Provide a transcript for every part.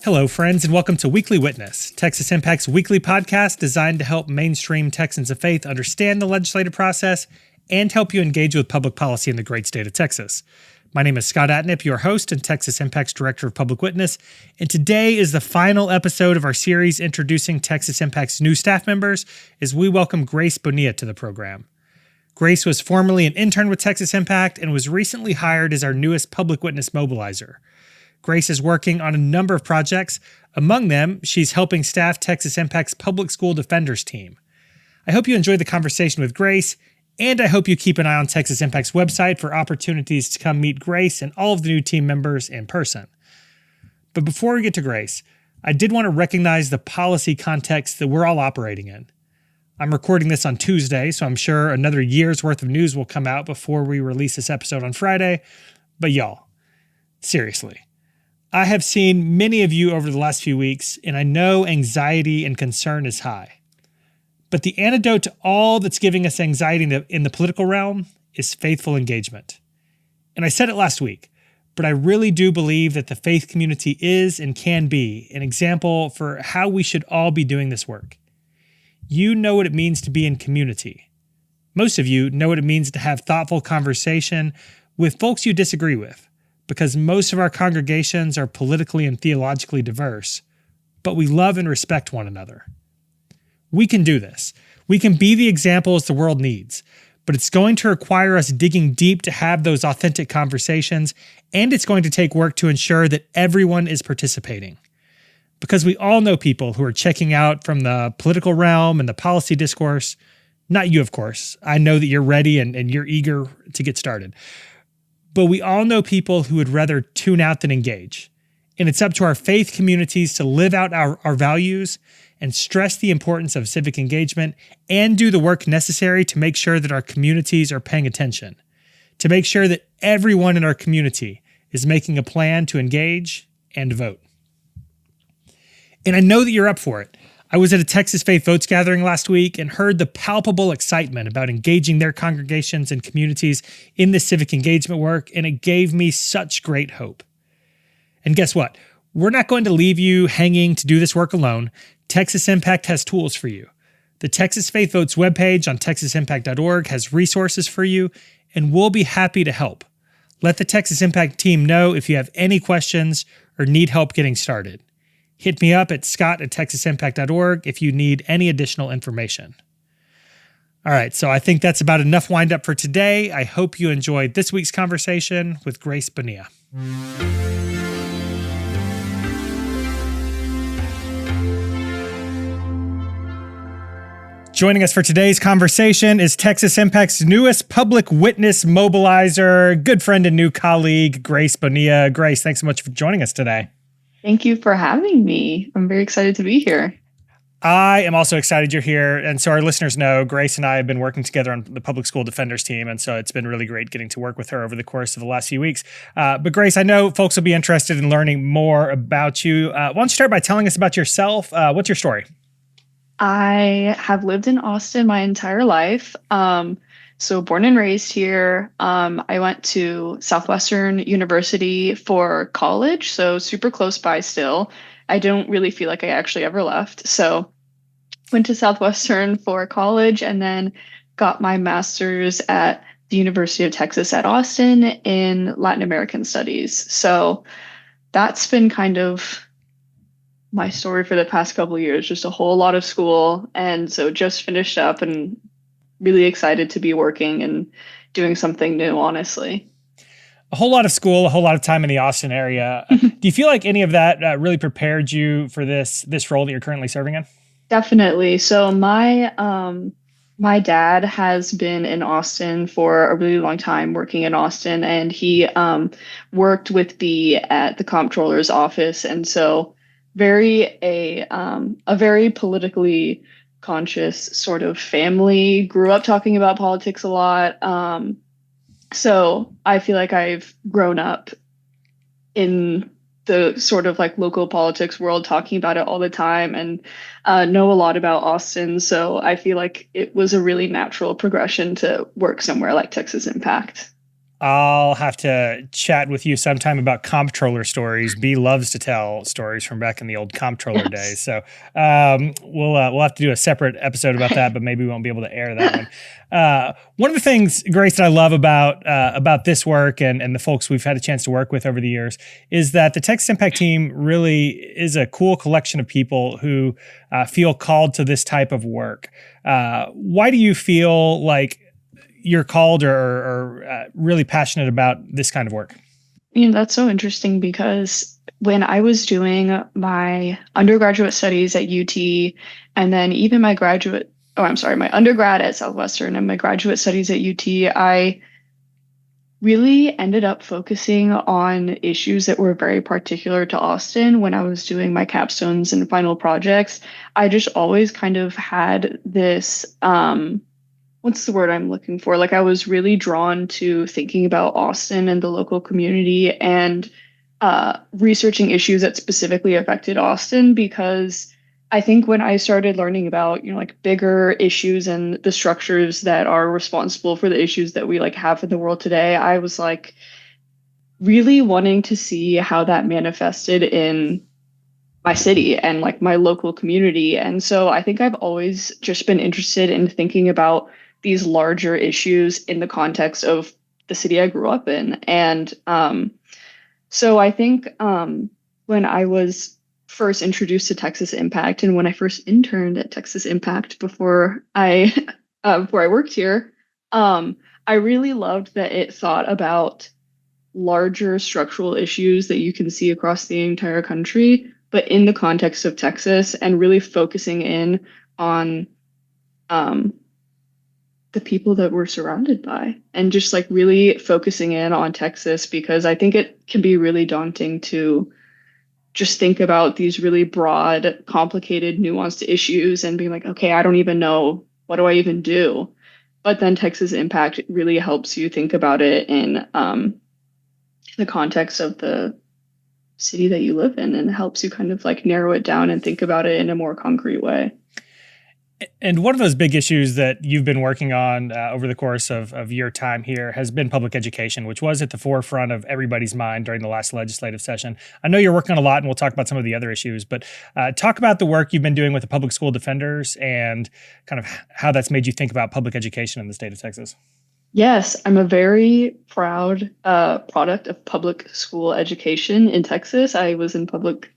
Hello, friends, and welcome to Weekly Witness, Texas Impact's weekly podcast designed to help mainstream Texans of faith understand the legislative process and help you engage with public policy in the great state of Texas. My name is Scott Atnip, your host and Texas Impact's Director of Public Witness, and today is the final episode of our series introducing Texas Impact's new staff members as we welcome Grace Bonilla to the program. Grace was formerly an intern with Texas Impact and was recently hired as our newest Public Witness mobilizer. Grace is working on a number of projects. Among them, she's helping staff Texas Impact's Public School Defenders team. I hope you enjoyed the conversation with Grace, and I hope you keep an eye on Texas Impact's website for opportunities to come meet Grace and all of the new team members in person. But before we get to Grace, I did want to recognize the policy context that we're all operating in. I'm recording this on Tuesday, so I'm sure another year's worth of news will come out before we release this episode on Friday. But y'all, seriously, I have seen many of you over the last few weeks, and I know anxiety and concern is high. But the antidote to all that's giving us anxiety in the political realm is faithful engagement. And I said it last week, but I really do believe that the faith community is and can be an example for how we should all be doing this work. You know what it means to be in community. Most of you know what it means to have thoughtful conversation with folks you disagree with, because most of our congregations are politically and theologically diverse, but we love and respect one another. We can do this. We can be the examples the world needs, but it's going to require us digging deep to have those authentic conversations, and it's going to take work to ensure that everyone is participating. Because we all know people who are checking out from the political realm and the policy discourse. Not you, of course. I know that you're ready and you're eager to get started. But we all know people who would rather tune out than engage. And it's up to our faith communities to live out our values and stress the importance of civic engagement and do the work necessary to make sure that our communities are paying attention, to make sure that everyone in our community is making a plan to engage and vote. And I know that you're up for it. I was at a Texas Faith Votes gathering last week and heard the palpable excitement about engaging their congregations and communities in this civic engagement work, and it gave me such great hope. And guess what? We're not going to leave you hanging to do this work alone. Texas Impact has tools for you. The Texas Faith Votes webpage on texasimpact.org has resources for you, and we'll be happy to help. Let the Texas Impact team know if you have any questions or need help getting started. Hit me up at scott@texasimpact.org if you need any additional information. All right, so I think that's about enough wind up for today. I hope you enjoyed this week's conversation with Grace Bonilla. Joining us for today's conversation is Texas Impact's newest public witness mobilizer, good friend and new colleague, Grace Bonilla. Grace, thanks so much for joining us today. Thank you for having me. I'm very excited to be here. I am also excited you're here. And so our listeners know Grace and I have been working together on the Public School Defenders team. And so it's been really great getting to work with her over the course of the last few weeks. But Grace, I know folks will be interested in learning more about you. Why don't you start by telling us about yourself? What's your story? I have lived in Austin my entire life. So born and raised here. I went to Southwestern University for college, so super close by still. I don't really feel like I actually ever left. So went to Southwestern for college and then got my master's at the University of Texas at Austin in Latin American Studies. So that's been kind of my story for the past couple of years, just a whole lot of school. And so just finished up and really excited to be working and doing something new, honestly. A whole lot of school, a whole lot of time in the Austin area. Do you feel like any of that really prepared you for this role that you're currently serving in? Definitely. So my dad has been in Austin for a really long time, working in Austin, and he worked with at the comptroller's office, and so a very politically conscious sort of family, grew up talking about politics a lot. So I feel like I've grown up in the sort of like local politics world, talking about it all the time, and know a lot about Austin. So I feel like it was a really natural progression to work somewhere like Texas Impact. I'll have to chat with you sometime about comptroller stories. B loves to tell stories from back in the old comptroller days. Yes. So we'll have to do a separate episode about that, but maybe we won't be able to air that one. One of the things, Grace, that I love about this work and the folks we've had a chance to work with over the years is that the Texas Impact team really is a cool collection of people who feel called to this type of work. Why do you feel like you're called or really passionate about this kind of work? That's so interesting because when I was doing my undergraduate studies at UT and then even my undergrad at Southwestern and my graduate studies at UT, I really ended up focusing on issues that were very particular to Austin when I was doing my capstones and final projects. I just always kind of had this, what's the word I'm looking for? Like I was really drawn to thinking about Austin and the local community and researching issues that specifically affected Austin because I think when I started learning about, like bigger issues and the structures that are responsible for the issues that we like have in the world today, I was like really wanting to see how that manifested in my city and like my local community. And so I think I've always just been interested in thinking about these larger issues in the context of the city I grew up in. And so I think when I was first introduced to Texas Impact and when I first interned at Texas Impact before I worked here, I really loved that it thought about larger structural issues that you can see across the entire country, but in the context of Texas and really focusing in on the people that we're surrounded by and just like really focusing in on Texas because I think it can be really daunting to just think about these really broad, complicated, nuanced issues and being like, okay, I don't even know, what do I even do? But then Texas Impact really helps you think about it in the context of the city that you live in and helps you kind of like narrow it down and think about it in a more concrete way. And one of those big issues that you've been working on over the course of your time here has been public education, which was at the forefront of everybody's mind during the last legislative session. I know you're working on a lot, and we'll talk about some of the other issues, but talk about the work you've been doing with the public school defenders and kind of how that's made you think about public education in the state of Texas. Yes, I'm a very proud product of public school education in Texas. I was in public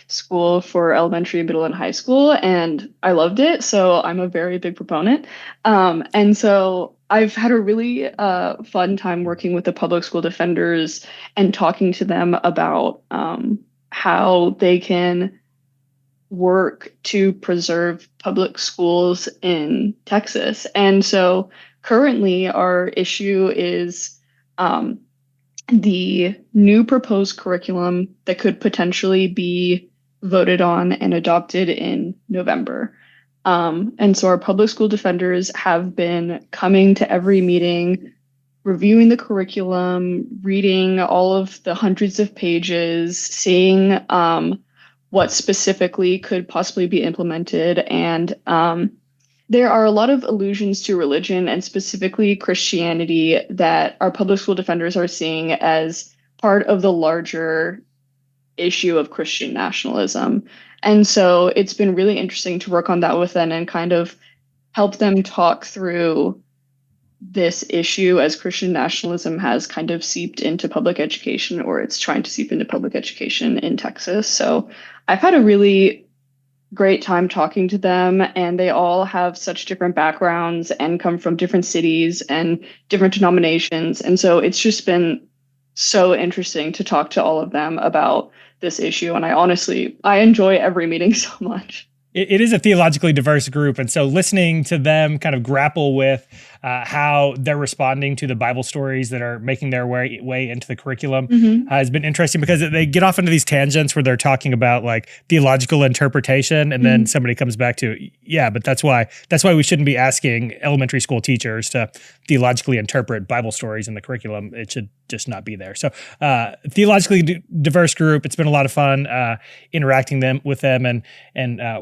school for elementary, middle, and high school, and I loved it. So I'm a very big proponent. And so I've had a really fun time working with the public school defenders and talking to them about how they can work to preserve public schools in Texas. And so currently, our issue is the new proposed curriculum that could potentially be voted on and adopted in November. And so our public school defenders have been coming to every meeting, reviewing the curriculum, reading all of the hundreds of pages, seeing what specifically could possibly be implemented. And there are a lot of allusions to religion and specifically Christianity that our public school defenders are seeing as part of the larger issue of Christian nationalism. And so it's been really interesting to work on that with them and kind of help them talk through this issue as Christian nationalism has kind of seeped into public education, or it's trying to seep into public education in Texas. So I've had a really great time talking to them, and they all have such different backgrounds and come from different cities and different denominations. And so it's just been so interesting to talk to all of them about this issue. And I enjoy every meeting so much. It is a theologically diverse group. And so listening to them kind of grapple with how they're responding to the Bible stories that are making their way into the curriculum has been interesting because they get off into these tangents where they're talking about like theological interpretation. And then somebody comes back to, yeah, but that's why we shouldn't be asking elementary school teachers to theologically interpret Bible stories in the curriculum. It should just not be there. So theologically diverse group. It's been a lot of fun interacting with them and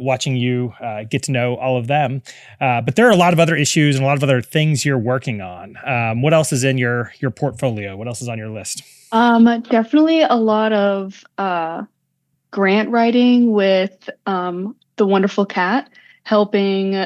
watching you get to know all of them. But there are a lot of other issues and a lot of other things things you're working on? What else is in your portfolio? What else is on your list? Definitely a lot of grant writing with the wonderful cat, helping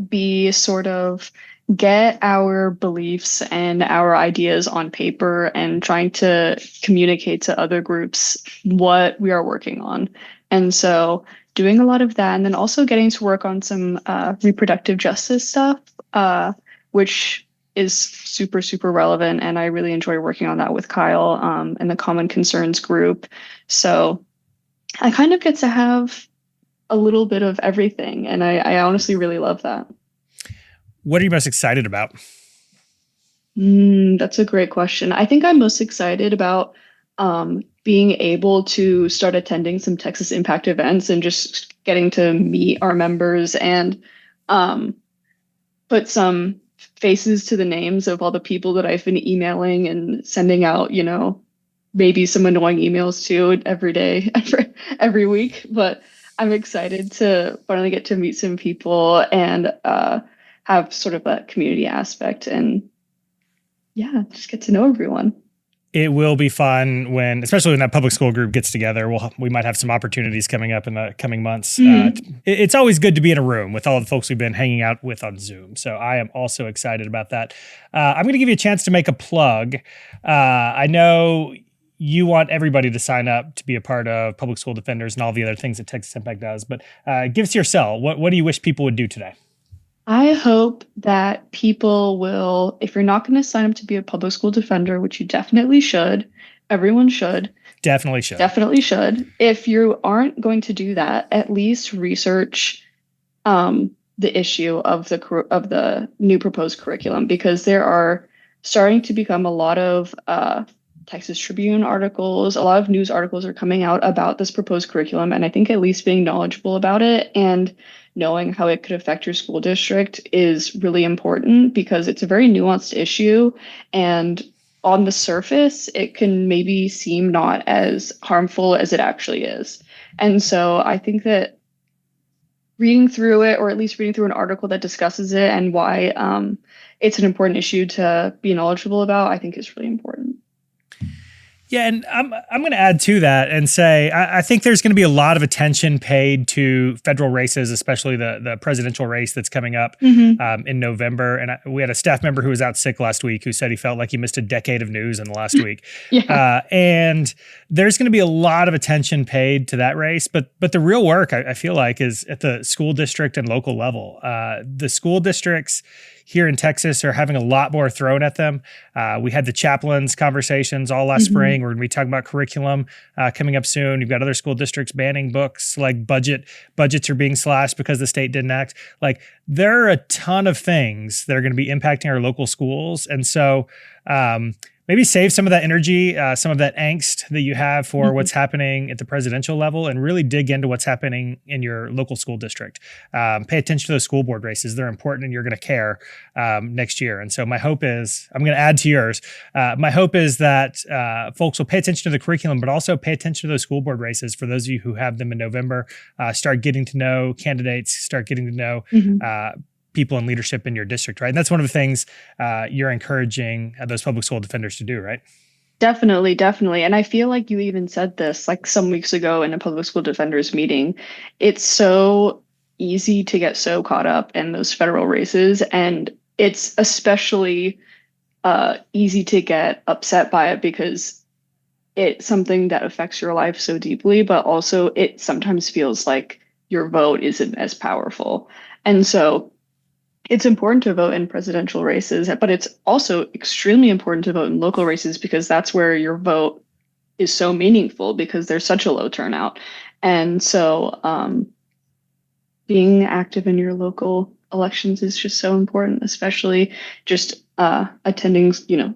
be sort of get our beliefs and our ideas on paper and trying to communicate to other groups what we are working on. And so doing a lot of that, and then also getting to work on some reproductive justice stuff, which is super, super relevant. And I really enjoy working on that with Kyle and the Common Concerns group. So I kind of get to have a little bit of everything. And I honestly really love that. What are you most excited about? That's a great question. I think I'm most excited about being able to start attending some Texas Impact events and just getting to meet our members and put some faces to the names of all the people that I've been emailing and sending out, maybe some annoying emails to every day, every week. But I'm excited to finally get to meet some people and have sort of a community aspect and just get to know everyone. It will be fun especially when that public school group gets together. We might have some opportunities coming up in the coming months. It's always good to be in a room with all the folks we've been hanging out with on Zoom. So I am also excited about that. I'm going to give you a chance to make a plug. I know you want everybody to sign up to be a part of Public School Defenders and all the other things that Texas Impact does, but give us your sell. What do you wish people would do today? I hope that people will, if you're not going to sign up to be a public school defender, which you definitely should, everyone should. Definitely should. Definitely should. If you aren't going to do that, at least research the issue of the new proposed curriculum, because there are starting to become a lot of Texas Tribune articles, a lot of news articles are coming out about this proposed curriculum. And I think at least being knowledgeable about it and knowing how it could affect your school district is really important because it's a very nuanced issue. And on the surface, it can maybe seem not as harmful as it actually is. And so I think that reading through it, or at least reading through an article that discusses it and why it's an important issue to be knowledgeable about, I think is really important. Yeah, and I'm going to add to that and say I think there's going to be a lot of attention paid to federal races, especially the presidential race that's coming up in November. And we had a staff member who was out sick last week who said he felt like he missed a decade of news in the last week. And there's going to be a lot of attention paid to that race. But the real work, I feel like, is at the school district and local level. The school districts here in Texas are having a lot more thrown at them. We had the chaplains conversations all last spring. We're going to be talking about curriculum coming up soon. You've got other school districts banning books, like budgets are being slashed because the state didn't act. Like, there are a ton of things that are going to be impacting our local schools. And so maybe save some of that energy, some of that angst that you have for what's happening at the presidential level and really dig into what's happening in your local school district. Pay attention to those school board races. They're important and you're going to care next year. And so my hope is, I'm going to add to yours, my hope is that folks will pay attention to the curriculum, but also pay attention to those school board races. For those of you who have them in November, start getting to know candidates, start getting to know people in leadership in your district, right? And that's one of the things you're encouraging those public school defenders to do, right? Definitely. And I feel like you even said this like some weeks ago in a public school defenders meeting. It's so easy to get so caught up in those federal races. And it's especially easy to get upset by it because it's something that affects your life so deeply, but also it sometimes feels like your vote isn't as powerful. And so it's important to vote in presidential races, but it's also extremely important to vote in local races because that's where your vote is so meaningful because there's such a low turnout. And so being active in your local elections is just so important, especially just attending,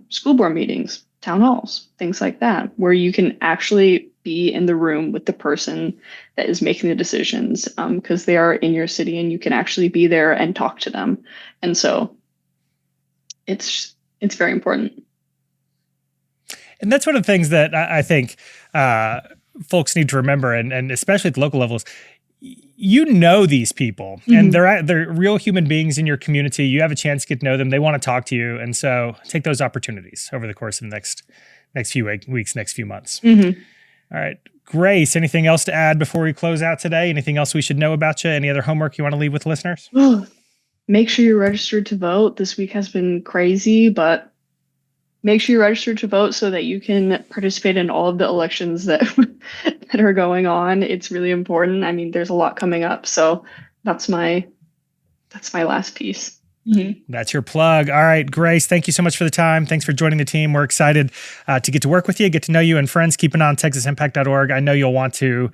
school board meetings, town halls, things like that, where you can actually be in the room with the person that is making the decisions because they are in your city and you can actually be there and talk to them. And so it's very important. And that's one of the things that I think folks need to remember, and especially at the local levels, you know these people, and they're real human beings in your community. You have a chance to get to know them. They want to talk to you, and so take those opportunities over the course of the next few weeks, next few months. All right, Grace, anything else to add before we close out today? Anything else we should know about you? Any other homework you want to leave with listeners? Make sure you're registered to vote. This week has been crazy, but make sure you're registered to vote so that you can participate in all of the elections that that are going on. It's really important. I mean, there's a lot coming up, so that's my last piece. That's your plug. All right, Grace, thank you so much for the time. Thanks for joining the team. We're excited to get to work with you, get to know you, and friends, keep an eye on TexasImpact.org. I know you'll want to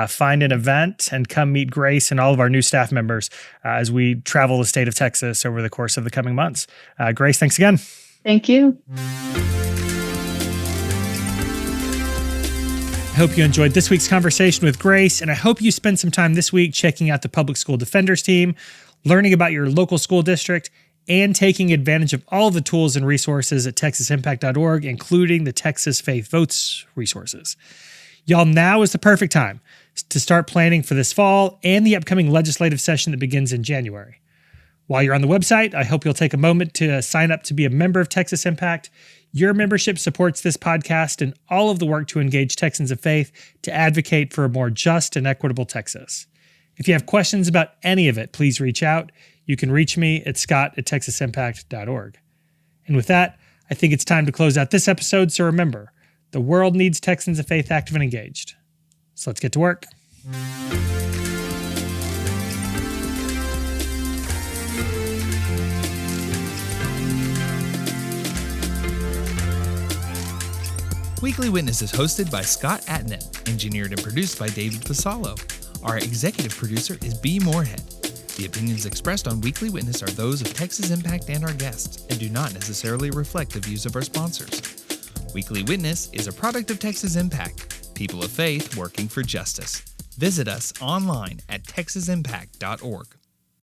find an event and come meet Grace and all of our new staff members as we travel the state of Texas over the course of the coming months. Grace, thanks again. Thank you. I hope you enjoyed this week's conversation with Grace, and I hope you spend some time this week checking out the Public School Defenders team, learning about your local school district, and taking advantage of all the tools and resources at TexasImpact.org, including the Texas Faith Votes resources. Y'all, now is the perfect time to start planning for this fall and the upcoming legislative session that begins in January. While you're on the website, I hope you'll take a moment to sign up to be a member of Texas Impact. Your membership supports this podcast and all of the work to engage Texans of faith to advocate for a more just and equitable Texas. If you have questions about any of it, please reach out. You can reach me at scott@texasimpact.org. And with that, I think it's time to close out this episode. So remember, the world needs Texans of faith active and engaged. So let's get to work. Weekly Witness is hosted by Scott Atnan, engineered and produced by David Fasalo. Our executive producer is B. Moorhead. The opinions expressed on Weekly Witness are those of Texas Impact and our guests, and do not necessarily reflect the views of our sponsors. Weekly Witness is a product of Texas Impact, people of faith working for justice. Visit us online at texasimpact.org.